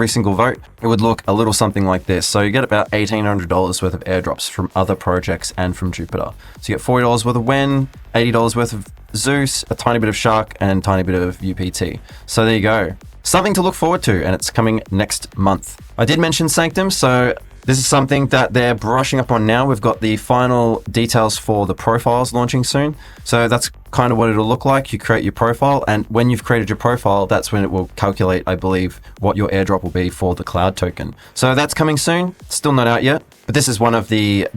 [SPEAKER 1] single vote, it would look a little something like this. So you get about $1,800 worth of airdrops from other projects and from Jupiter. So you get $40 worth of Wen, $80 worth of Zeus, a tiny bit of Shark, and a tiny bit of UPT. So there you go. Something to look forward to, and it's coming next month. I did mention Sanctum, so this is something that they're brushing up on now. We've got the final details for the profiles launching soon. So that's kind of what it'll look like. You create your profile, and when you've created your profile, that's when it will calculate, I believe, what your airdrop will be for the Cloud token. So that's coming soon. Still not out yet, but this is one of the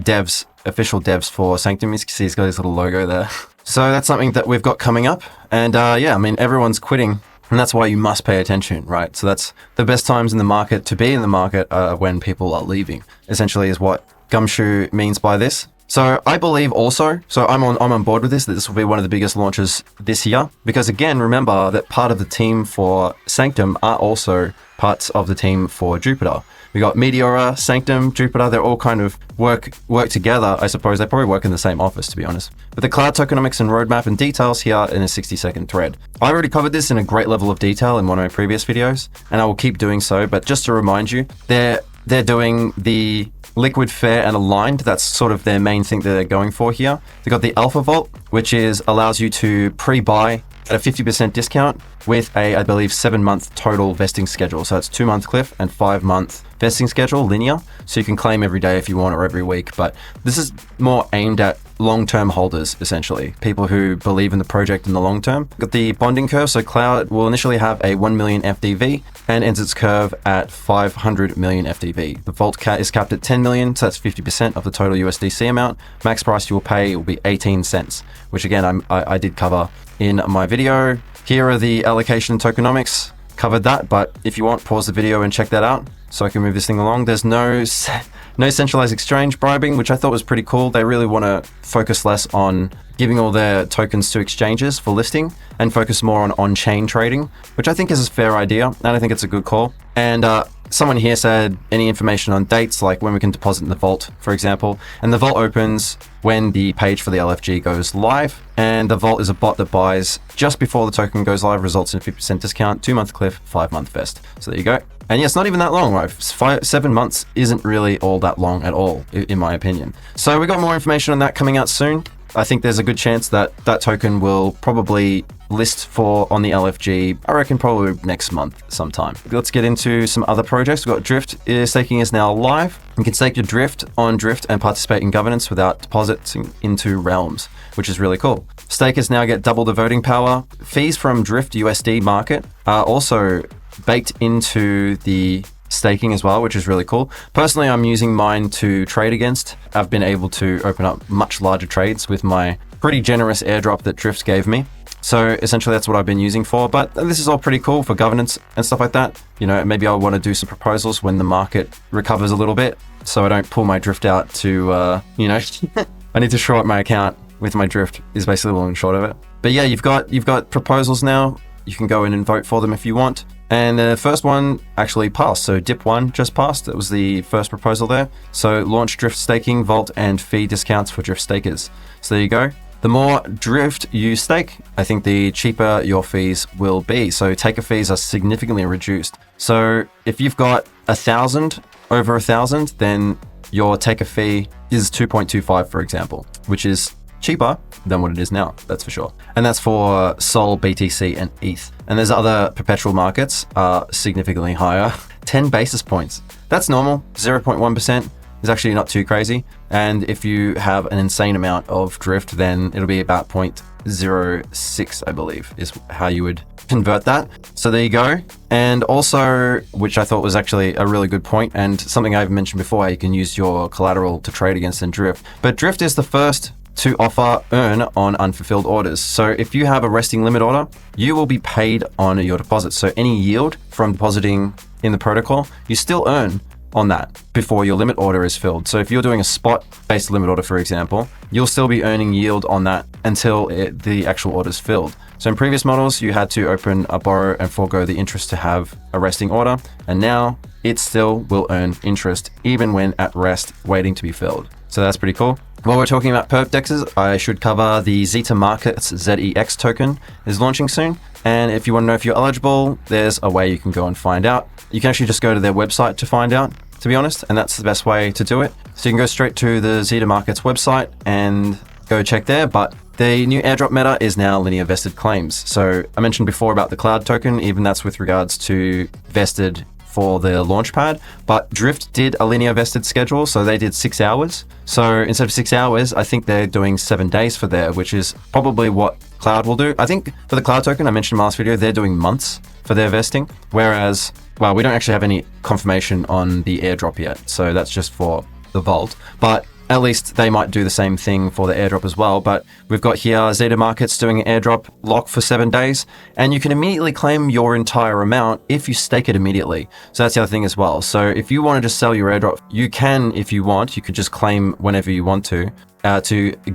[SPEAKER 1] official devs for Sanctum. You can see he's got his little logo there. So that's something that we've got coming up. And everyone's quitting. And that's why you must pay attention, right? So that's the best times in the market to be in the market when people are leaving, essentially is what Gumshoe means by this. So I believe also, I'm on board with this, that this will be one of the biggest launches this year. Because again, remember that part of the team for Sanctum are also parts of the team for Jupiter. We got Meteora, Sanctum, Jupiter, they're all kind of work together. I suppose they probably work in the same office, to be honest. But the Cloud tokenomics and roadmap and details here in a 60-second thread. I already covered this in a great level of detail in one of my previous videos, and I will keep doing so. But just to remind you, they're doing the liquid, fair, and aligned. That's sort of their main thing that they're going for here. They've got the Alpha Vault, which allows you to pre-buy at a 50% discount with I believe, 7-month total vesting schedule. So it's 2-month cliff and 5-month vesting schedule, linear. So you can claim every day if you want or every week. But this is more aimed at long-term holders, essentially. People who believe in the project in the long term. Got the bonding curve. So Cloud will initially have a 1 million FDV and ends its curve at 500 million FDV. The vault is capped at 10 million. So that's 50% of the total USDC amount. Max price you will pay will be 18 cents, which again, I did cover in my video. Here are the allocation and tokenomics. Covered that, but if you want, pause the video and check that out so I can move this thing along. There's no centralized exchange bribing, which I thought was pretty cool. They really want to focus less on giving all their tokens to exchanges for listing and focus more on on-chain trading, which I think is a fair idea, and I think it's a good call. And someone here said any information on dates, like when we can deposit in the vault, for example. And the vault opens when the page for the LFG goes live. And the vault is a bot that buys just before the token goes live, results in a 50% discount, 2-month cliff, 5-month vest. So there you go. And yeah, it's not even that long, right? 7 months isn't really all that long at all, in my opinion. So we got more information on that coming out soon. I think there's a good chance that that token will probably list on the LFG, I reckon probably next month sometime. Let's get into some other projects. We've got Drift. Staking is now live. You can stake your Drift on Drift and participate in governance without depositing into Realms, which is really cool. Stakers now get double the voting power. Fees from Drift USD market are also baked into the staking as well, which is really cool. Personally, I'm using mine to trade against. I've been able to open up much larger trades with my pretty generous airdrop that Drift gave me. So essentially that's what I've been using for, but this is all pretty cool for governance and stuff like that. Maybe I want to do some proposals when the market recovers a little bit so I don't pull my Drift out to, I need to short my account with my Drift is basically the long and short of it. But yeah, you've got proposals now. You can go in and vote for them if you want. And the first one actually passed. So DIP1 just passed. That was the first proposal there. So launch Drift staking, vault, and fee discounts for Drift stakers. So there you go. The more Drift you stake, I think the cheaper your fees will be. So taker fees are significantly reduced. So if you've got 1,000, over 1,000, then your taker fee is 2.25, for example, which is cheaper than what it is now, that's for sure. And that's for Sol, BTC, and ETH. And there's other perpetual markets are significantly higher. 10 basis points. That's normal. 0.1% is actually not too crazy. And if you have an insane amount of Drift, then it'll be about 0.06, I believe, is how you would convert that. So there you go. And also, which I thought was actually a really good point and something I've mentioned before, how you can use your collateral to trade against in Drift. But Drift is the first to offer earn on unfulfilled orders. So if you have a resting limit order, you will be paid on your deposit. So any yield from depositing in the protocol, you still earn on that before your limit order is filled. So if you're doing a spot-based limit order, for example, you'll still be earning yield on that until the actual order is filled. So in previous models, you had to open a borrow and forego the interest to have a resting order. And now it still will earn interest even when at rest waiting to be filled. So that's pretty cool. While we're talking about PerpDEXs, I should cover the Zeta Markets ZEX token is launching soon. And if you want to know if you're eligible, there's a way you can go and find out. You can actually just go to their website to find out, to be honest, and that's the best way to do it. So you can go straight to the Zeta Markets website and go check there. But the new airdrop meta is now linear vested claims. So I mentioned before about the Cloud token, even that's with regards to vested for the launchpad, but Drift did a linear vested schedule, so they did 6 hours. So instead of 6 hours, I think they're doing 7 days for there, which is probably what Cloud will do. I think for the Cloud token, I mentioned in my last video, they're doing months for their vesting, whereas, well, we don't actually have any confirmation on the airdrop yet, so that's just for the vault. But at least they might do the same thing for the airdrop as well. But we've got here Zeta Markets doing an airdrop lock for 7 days, and you can immediately claim your entire amount if you stake it immediately. So that's the other thing as well. So if you want to just sell your airdrop, you can if you want. You could just claim whenever you want to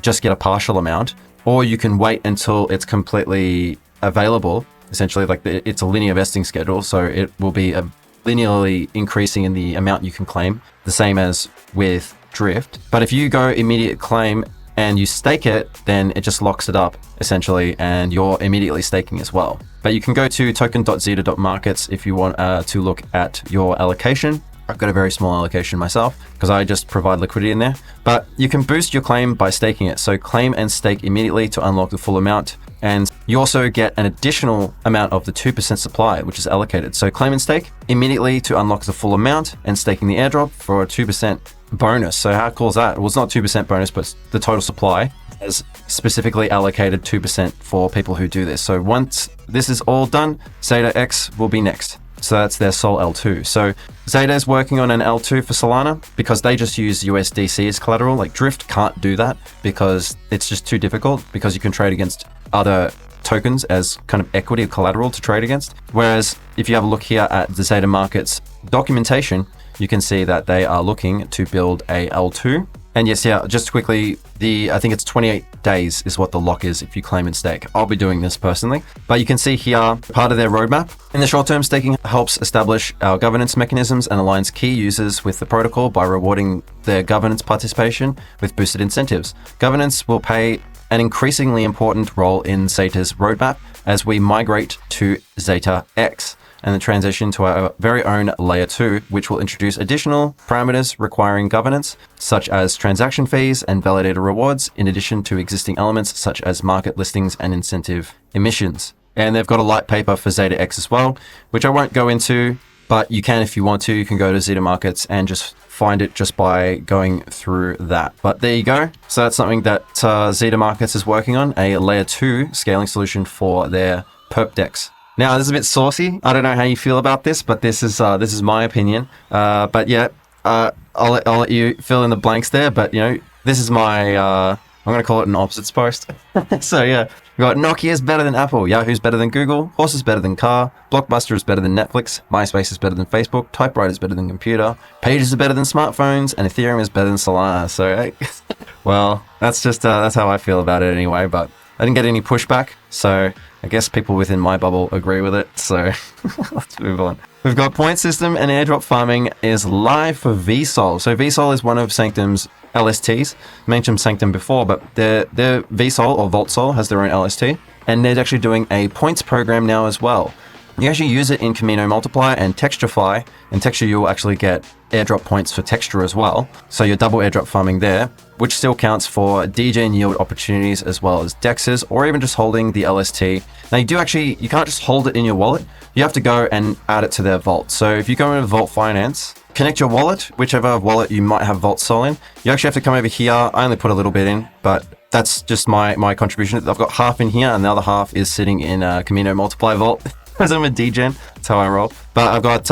[SPEAKER 1] just get a partial amount, or you can wait until it's completely available. Essentially, like it's a linear vesting schedule, so it will be linearly increasing in the amount you can claim, the same as with Drift. But if you go immediate claim and you stake it, then it just locks it up essentially, and you're immediately staking as well. But you can go to token.zeta.markets if you want to look at your allocation. I've got a very small allocation myself because I just provide liquidity in there, but you can boost your claim by staking it. So claim and stake immediately to unlock the full amount. And you also get an additional amount of the 2% supply, which is allocated. So claim and stake immediately to unlock the full amount, and staking the airdrop for a 2% bonus. So how cool is that? Well, it's not 2% bonus, but the total supply has specifically allocated 2% for people who do this. So once this is all done, Zeta X will be next. So that's their Sol L2. So Zeta is working on an L2 for Solana because they just use USDC as collateral. Like Drift can't do that because it's just too difficult, because you can trade against other tokens as kind of equity or collateral to trade against. Whereas if you have a look here at the Zeta Markets documentation, you can see that they are looking to build a L2. And yes, yeah, just quickly, I think it's 28 days is what the lock is if you claim and stake. I'll be doing this personally, but you can see here part of their roadmap. In the short term, staking helps establish our governance mechanisms and aligns key users with the protocol by rewarding their governance participation with boosted incentives. Governance will play an increasingly important role in Zeta's roadmap as we migrate to Zeta X and the transition to our very own layer 2, which will introduce additional parameters requiring governance, such as transaction fees and validator rewards, in addition to existing elements such as market listings and incentive emissions. And they've got a light paper for Zeta X as well, which I won't go into, but you can, if you want to, you can go to Zeta Markets and just find it just by going through that. But there you go. So that's something that Zeta Markets is working on, a layer 2 scaling solution for their PerpDEX. Now, this is a bit saucy. I don't know how you feel about this, but this is my opinion. But yeah, I'll let you fill in the blanks there. But you know, this is my I'm gonna call it an opposites post. So yeah, we got Nokia is better than Apple, Yahoo's better than Google, Horse is better than car, Blockbuster is better than Netflix, MySpace is better than Facebook, typewriter is better than computer, Pages is better than smartphones, and Ethereum is better than Solana. So hey, well, that's just that's how I feel about it anyway. But I didn't get any pushback, so I guess people within my bubble agree with it, so let's move on. We've got point system and airdrop farming is live for vSOL. So vSOL is one of Sanctum's LSTs. Mentioned Sanctum before, but their vSOL or VaultSol has their own LST, and they're actually doing a points program now as well. You actually use it in Camino Multiplier and Texturefy. In Texture, you'll actually get airdrop points for Texture as well. So you're double airdrop farming there, which still counts for DJ and yield opportunities as well as DEXs, or even just holding the LST. Now you can't just hold it in your wallet. You have to go and add it to their vault. So if you go into Vault Finance, connect your wallet, whichever wallet you might have VaultSol in. You actually have to come over here. I only put a little bit in, but that's just my contribution. I've got half in here and the other half is sitting in Camino Multiplier Vault. As I'm a degen, that's how I roll. But I've got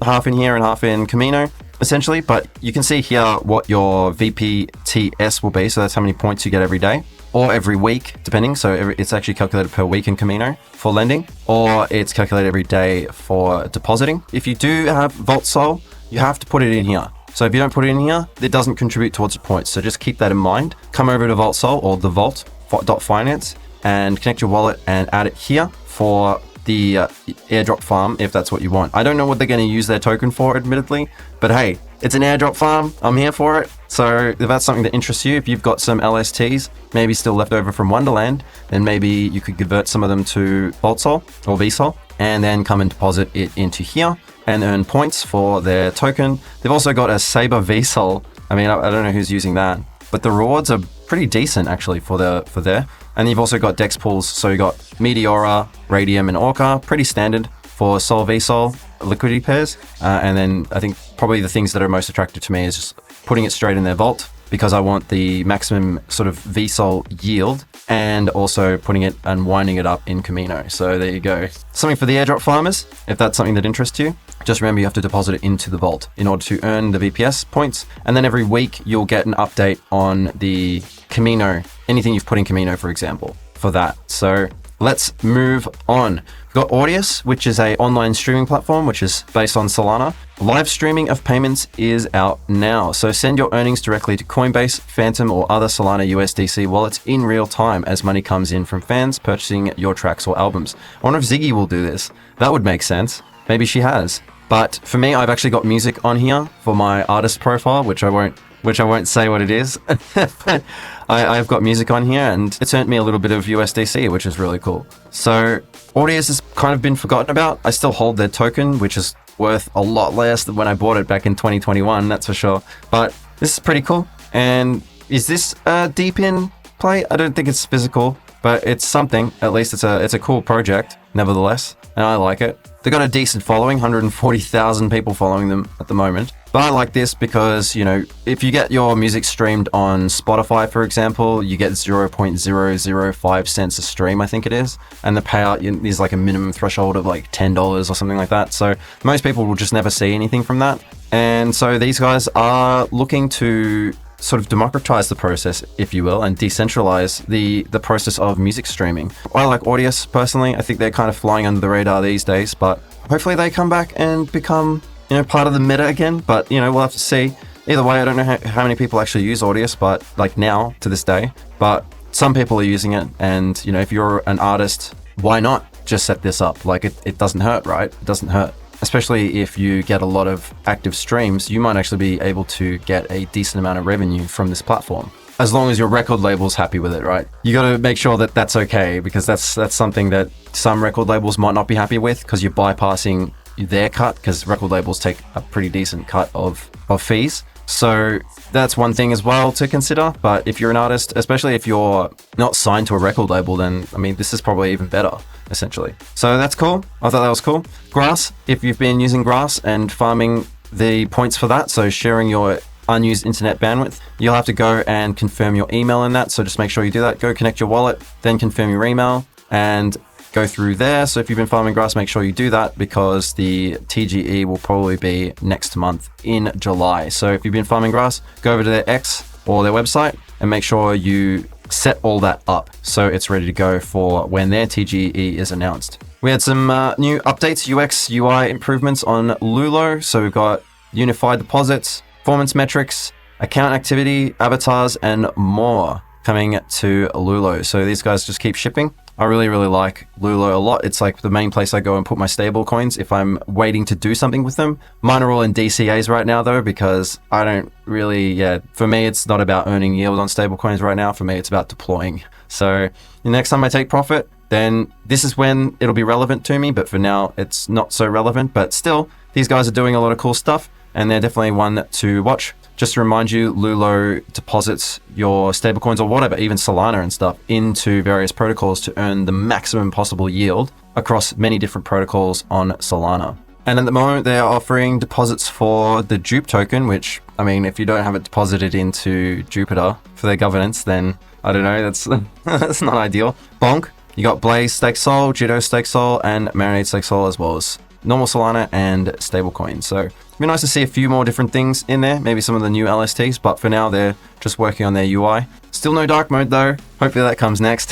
[SPEAKER 1] half in here and half in Camino, essentially. But you can see here what your VPTS will be. So that's how many points you get every day or every week, depending. So it's actually calculated per week in Camino for lending, or it's calculated every day for depositing. If you do have VaultSol, you have to put it in here. So if you don't put it in here, it doesn't contribute towards the points. So just keep that in mind. Come over to VaultSol or the Vault.finance and connect your wallet and add it here for the airdrop farm if that's what you want. I don't know what they're going to use their token for, admittedly, but hey, it's an airdrop farm. I'm here for it. So if that's something that interests you, if you've got some LSTs, maybe still left over from Wonderland, then maybe you could convert some of them to vSOL or vSOL and then come and deposit it into here and earn points for their token. They've also got a Saber vSOL. I mean, I don't know who's using that, but the rewards are pretty decent actually for there. And you've also got DEX pools. So you got Meteora, Radium, and Orca, pretty standard for Sol vSOL liquidity pairs. And then I think probably the things that are most attractive to me is just putting it straight in their vault, because I want the maximum sort of vSOL yield, and also putting it and winding it up in Camino. So there you go. Something for the airdrop farmers, if that's something that interests you. Just remember you have to deposit it into the vault in order to earn the VPS points. And then every week you'll get an update on the Camino, anything you've put in Camino, for example, for that. So let's move on. We've got Audius, which is a online streaming platform, which is based on Solana. Live streaming of payments is out now. So send your earnings directly to Coinbase, Phantom, or other Solana USDC wallets in real time as money comes in from fans purchasing your tracks or albums. I wonder if Ziggy will do this. That would make sense. Maybe she has. But for me, I've actually got music on here for my artist profile, which I won't say what it is. I've got music on here, and it's earned me a little bit of USDC, which is really cool. So Audius has kind of been forgotten about. I still hold their token, which is worth a lot less than when I bought it back in 2021, that's for sure. But this is pretty cool. And is this a DePIN play? I don't think it's physical, but it's something. At least it's a cool project, nevertheless, and I like it. They've got a decent following, 140,000 people following them at the moment. But I like this because, you know, if you get your music streamed on Spotify, for example, you get 0.005 cents a stream, I think it is. And the payout is like a minimum threshold of like $10 or something like that. So most people will just never see anything from that. And so these guys are looking to sort of democratize the process, if you will, and decentralize the process of music streaming. I like Audius personally. I think they're kind of flying under the radar these days, but hopefully they come back and become, you know, part of the meta again. But, you know, we'll have to see. Either way, I don't know how many people actually use Audius, but like now to this day, but some people are using it. And, you know, if you're an artist, why not just set this up? Like it doesn't hurt, right? It doesn't hurt. Especially if you get a lot of active streams, you might actually be able to get a decent amount of revenue from this platform. As long as your record label's happy with it, right? You got to make sure that that's okay, because that's something that some record labels might not be happy with, because you're bypassing their cut, because record labels take a pretty decent cut of fees. So that's one thing as well to consider. But if you're an artist, especially if you're not signed to a record label, then I mean, this is probably even better, essentially. So that's cool. I thought that was cool. Grass, if you've been using Grass and farming the points for that, so sharing your unused internet bandwidth, you'll have to go and confirm your email in that. So just make sure you do that. Go connect your wallet, then confirm your email and go through there. So if you've been farming Grass, make sure you do that, because the TGE will probably be next month in July. So if you've been farming Grass, go over to their X or their website and make sure you set all that up so it's ready to go for when their TGE is announced. We had some new updates, UX, UI improvements on Lulo. So we've got unified deposits, performance metrics, account activity, avatars, and more coming to Lulo. So these guys just keep shipping. I really, really like Lulo a lot. It's like the main place I go and put my stable coins if I'm waiting to do something with them. Mine are all in DCAs right now though, because I don't really, for me, it's not about earning yield on stable coins right now. For me, it's about deploying. So the next time I take profit, then this is when it'll be relevant to me. But for now, it's not so relevant. But still, these guys are doing a lot of cool stuff, and they're definitely one to watch. Just to remind you, Lulo deposits your stablecoins or whatever, even Solana and stuff, into various protocols to earn the maximum possible yield across many different protocols on Solana. And at the moment, they're offering deposits for the Jupe token, which, I mean, if you don't have it deposited into Jupiter for their governance, then I don't know, that's not ideal. Bonk, you got Blaze Stake Sol, Jitto Stake Sol, and Marinade Stake Sol, as well as normal Solana and stablecoin. So it'd be nice to see a few more different things in there, maybe some of the new LSTs, but for now they're just working on their UI. Still no dark mode though. Hopefully that comes next.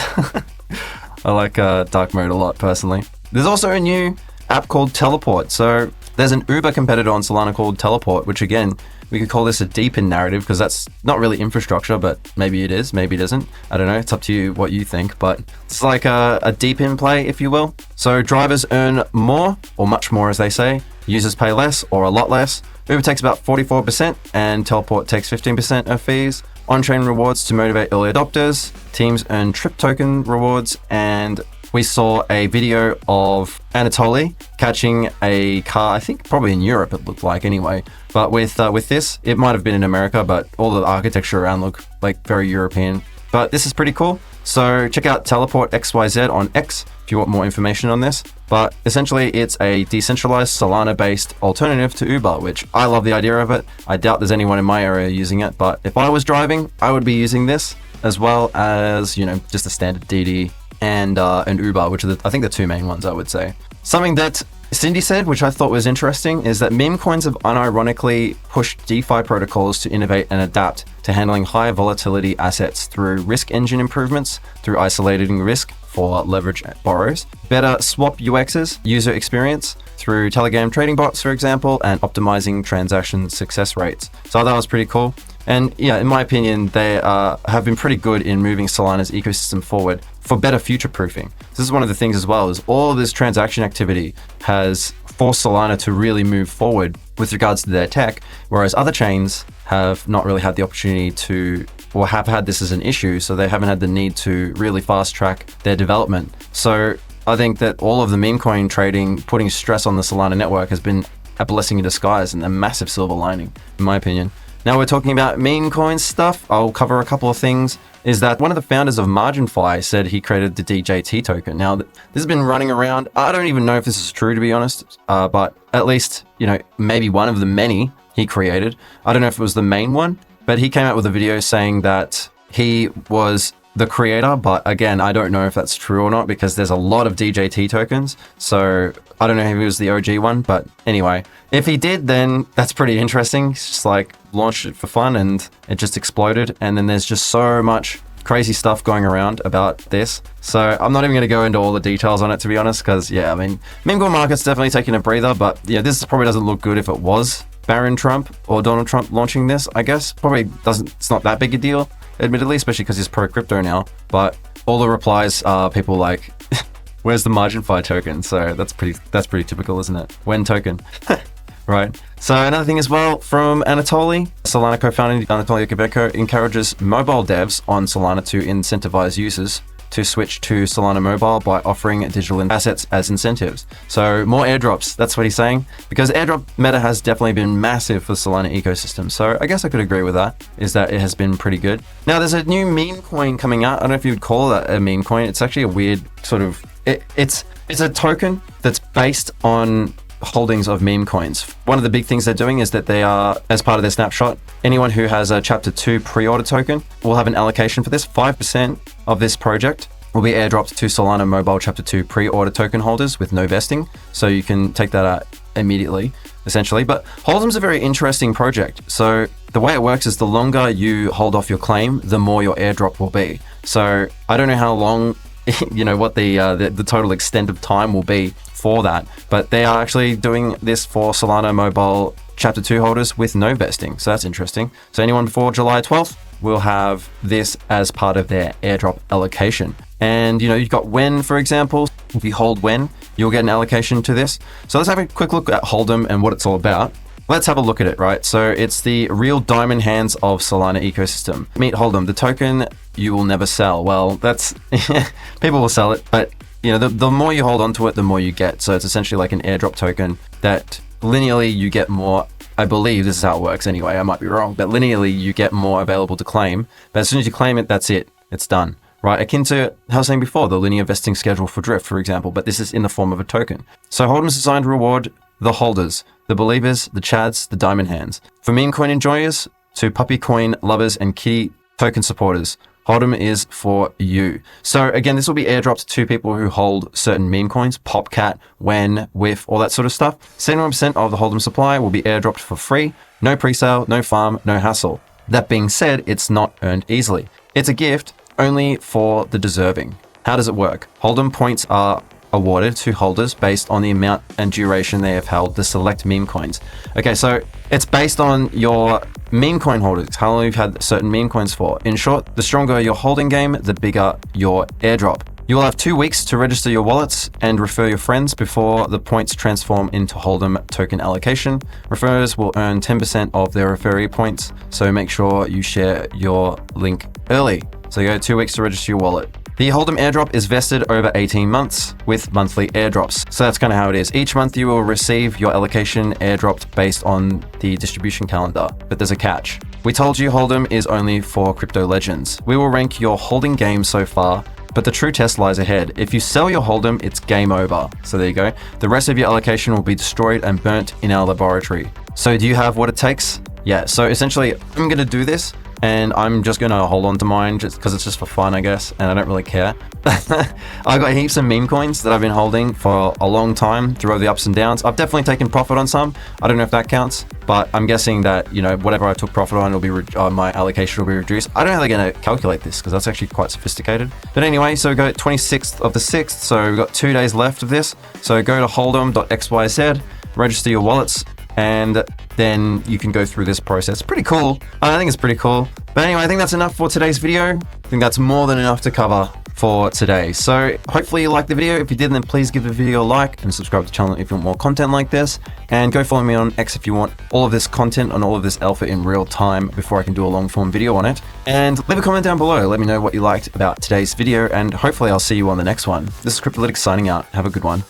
[SPEAKER 1] I like dark mode a lot personally. There's also a new app called Teleport. So There's an Uber competitor on Solana called Teleport, which again, we could call this a DePIN narrative because that's not really infrastructure, but maybe it is, maybe it isn't. I don't know. It's up to you what you think, but it's like a DePIN play, if you will. So drivers earn more, or much more as they say. Users pay less or a lot less. Uber takes about 44% and Teleport takes 15% of fees. On-chain rewards to motivate early adopters. Teams earn trip token rewards, and we saw a video of Anatoly catching a car, I think probably in Europe it looked like anyway. But with this, it might have been in America, but all the architecture around look like very European. But this is pretty cool. So check out Teleport XYZ on X if you want more information on this. But essentially, it's a decentralized Solana-based alternative to Uber, which I love the idea of it. I doubt there's anyone in my area using it, but if I was driving, I would be using this as well as, you know, just the standard DD and Uber, which are I think the two main ones, I would say. Something that Cindy said, which I thought was interesting, is that meme coins have unironically pushed DeFi protocols to innovate and adapt to handling high volatility assets through risk engine improvements, through isolating risk for leverage borrows, better swap UXs, user experience, through Telegram trading bots, for example, and optimizing transaction success rates. So I thought that was pretty cool. And yeah, in my opinion, they have been pretty good in moving Solana's ecosystem forward for better future proofing. This is one of the things as well, is all of this transaction activity has forced Solana to really move forward with regards to their tech, whereas other chains have not really had the opportunity to, or have had this as an issue, so they haven't had the need to really fast track their development. So I think that all of the meme coin trading, putting stress on the Solana network, has been a blessing in disguise and a massive silver lining, in my opinion. Now we're talking about meme coin stuff. I'll cover a couple of things. Is that one of the founders of MarginFi said he created the DJT token. Now, this has been running around. I don't even know if this is true, to be honest, but at least, you know, maybe one of the many he created. I don't know if it was the main one, but he came out with a video saying that he was the creator, but again, I don't know if that's true or not because there's a lot of DJT tokens. So I don't know if he was the OG one, but anyway, if he did, then that's pretty interesting. It's just like launched it for fun and it just exploded. And then there's just so much crazy stuff going around about this. So I'm not even going to go into all the details on it, to be honest, because yeah, I mean, meme coin market's definitely taking a breather, but yeah, this probably doesn't look good if it was Barron Trump or Donald Trump launching this, I guess. Probably doesn't, it's not that big a deal, admittedly, especially because he's pro-crypto now. But all the replies are people like, where's the MarginFi token? So that's pretty typical, isn't it? When token? Right. So another thing as well from Anatoly, Solana co-founder Anatoly Yakovenko encourages mobile devs on Solana to incentivize users to switch to Solana Mobile by offering digital assets as incentives. So more airdrops, that's what he's saying, because airdrop meta has definitely been massive for the Solana ecosystem. So I guess I could agree with that, is that it has been pretty good. Now there's a new meme coin coming out. I don't know if you would call that a meme coin. It's actually a weird sort of, it's a token that's based on holdings of meme coins. One of the big things they're doing is that they are, as part of their snapshot, anyone who has a Chapter 2 pre-order token will have an allocation for this. 5% of this project will be airdropped to Solana Mobile Chapter 2 pre-order token holders with no vesting. So you can take that out immediately, essentially. But Holdium's a very interesting project. So the way it works is the longer you hold off your claim, the more your airdrop will be. So I don't know how long, you know, what the total extent of time will be for that, but they are actually doing this for Solana Mobile Chapter 2 holders with no vesting. So that's interesting. So anyone before July 12th will have this as part of their airdrop allocation. And you know, you've got When, for example. If you hold When, you'll get an allocation to this. So let's have a quick look at Holdium and what it's all about. Let's have a look at it, right? So it's the real diamond hands of Solana ecosystem. Meet Holdium, the token you will never sell. Well, that's people will sell it, but you know, the more you hold onto it, the more you get. So it's essentially like an airdrop token that linearly you get more. I believe this is how it works anyway. I might be wrong, but linearly you get more available to claim. But as soon as you claim it, that's it. It's done, right? Akin to how I was saying before, the linear vesting schedule for Drift, for example, but this is in the form of a token. So Holdium is designed to reward the holders, the believers, the chads, the diamond hands. For meme coin enjoyers to puppy coin lovers and kitty token supporters, Holdium is for you. So again, this will be airdropped to people who hold certain meme coins, Popcat, When, Whiff, all that sort of stuff. 71% of the Holdium supply will be airdropped for free. No pre-sale, no farm, no hassle. That being said, it's not earned easily. It's a gift only for the deserving. How does it work? Holdium points are awarded to holders based on the amount and duration they have held the select meme coins. Okay, so it's based on your meme coin holders, how long you've had certain meme coins for. In short, the stronger your holding game, the bigger your airdrop. You will have 2 weeks to register your wallets and refer your friends before the points transform into Holdium token allocation. Referrers will earn 10% of their referee points, so make sure you share your link early. So you got 2 weeks to register your wallet. The Holdium airdrop is vested over 18 months with monthly airdrops. So that's kind of how it is. Each month you will receive your allocation airdropped based on the distribution calendar, but there's a catch. We told you Holdium is only for crypto legends. We will rank your holding game so far, but the true test lies ahead. If you sell your Holdium, it's game over. So there you go. The rest of your allocation will be destroyed and burnt in our laboratory. So do you have what it takes? Yeah, so essentially I'm gonna do this and I'm just gonna hold on to mine just because it's just for fun, I guess, and I don't really care. I got heaps of meme coins that I've been holding for a long time through all the ups and downs. I've definitely taken profit on some. I don't know if that counts, but I'm guessing that, you know, whatever I took profit on, will be my allocation will be reduced. I don't know how they're gonna calculate this because that's actually quite sophisticated. But anyway, so we go 26th of the 6th, so we've got 2 days left of this. So go to holdium.xyz, register your wallets, and then you can go through this process. Pretty cool. I think it's pretty cool. But anyway, I think that's enough for today's video. I think that's more than enough to cover for today. So hopefully you liked the video. If you did, then please give the video a like and subscribe to the channel if you want more content like this. And go follow me on X if you want all of this content on all of this alpha in real time before I can do a long form video on it. And leave a comment down below. Let me know what you liked about today's video, and hopefully I'll see you on the next one. This is Kryptolytix signing out. Have a good one.